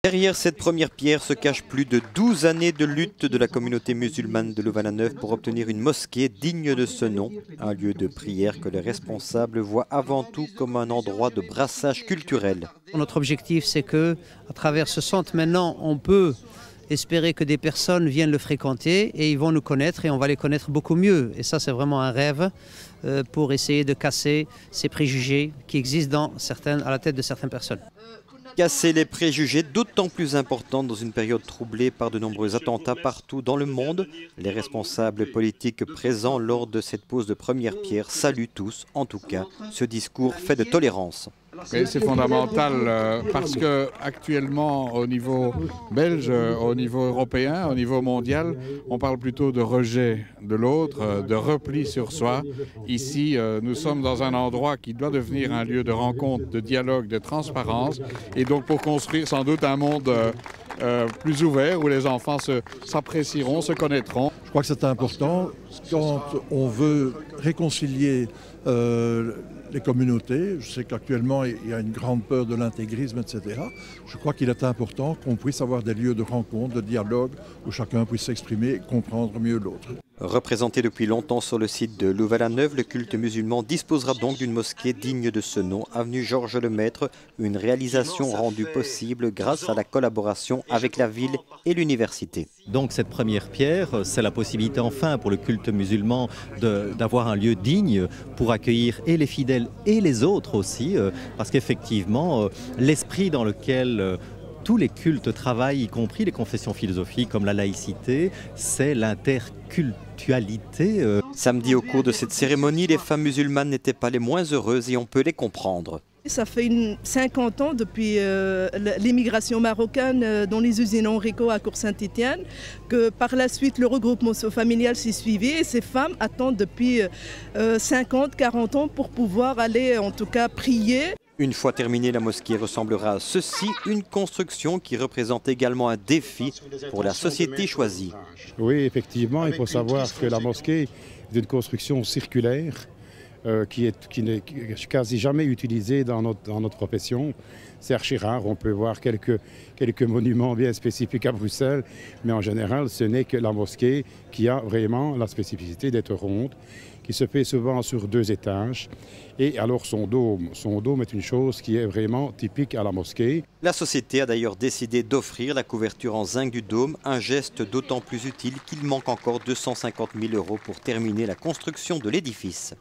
Derrière cette première pierre se cachent plus de 12 années de lutte de la communauté musulmane de Louvain-la-Neuve pour obtenir une mosquée digne de ce nom, un lieu de prière que les responsables voient avant tout comme un endroit de brassage culturel. Notre objectif, c'est que, à travers ce centre, maintenant, on peut espérer que des personnes viennent le fréquenter et ils vont nous connaître et on va les connaître beaucoup mieux. Et ça, c'est vraiment un rêve pour essayer de casser ces préjugés qui existent à la tête de certaines personnes. Casser les préjugés, d'autant plus important dans une période troublée par de nombreux attentats partout dans le monde. Les responsables politiques présents lors de cette pose de première pierre saluent tous, en tout cas, ce discours fait de tolérance. C'est fondamental parce que actuellement au niveau belge, au niveau européen, au niveau mondial, on parle plutôt de rejet de l'autre, de repli sur soi. Ici, nous sommes dans un endroit qui doit devenir un lieu de rencontre, de dialogue, de transparence et donc pour construire sans doute un monde plus ouvert où les enfants s'apprécieront, se connaîtront. Je crois que c'est important quand on veut réconcilier les communautés. Je sais qu'actuellement, il y a une grande peur de l'intégrisme, etc. Je crois qu'il est important qu'on puisse avoir des lieux de rencontre, de dialogue, où chacun puisse s'exprimer et comprendre mieux l'autre. Représenté depuis longtemps sur le site de Louvain-la-Neuve, le culte musulman disposera donc d'une mosquée digne de ce nom, avenue Georges Lemaître, une réalisation rendue possible grâce à la collaboration avec la ville et l'université. Donc cette première pierre, c'est la possibilité enfin pour le culte musulman d'avoir un lieu digne pour accueillir et les fidèles et les autres aussi, parce qu'effectivement, l'esprit dans lequel tous les cultes travaillent, y compris les confessions philosophiques comme la laïcité, c'est l'intercultualité. Samedi, au cours de cette cérémonie, les femmes musulmanes n'étaient pas les moins heureuses et on peut les comprendre. Ça fait 50 ans depuis l'immigration marocaine dans les usines Enrico à Cour-Saint-Étienne que par la suite le regroupement familial s'est suivi et ces femmes attendent depuis 50, 40 ans pour pouvoir aller en tout cas prier. Une fois terminée, la mosquée ressemblera à ceci, une construction qui représente également un défi pour la société choisie. Oui, effectivement, il faut savoir que la mosquée est une construction circulaire qui n'est quasi jamais utilisée dans notre profession. C'est archi rare, on peut voir quelques monuments bien spécifiques à Bruxelles, mais en général, ce n'est que la mosquée qui a vraiment la spécificité d'être ronde, qui se fait souvent sur 2 étages. Et alors son dôme est une chose qui est vraiment typique à la mosquée. La société a d'ailleurs décidé d'offrir la couverture en zinc du dôme, un geste d'autant plus utile qu'il manque encore 250 000 € pour terminer la construction de l'édifice.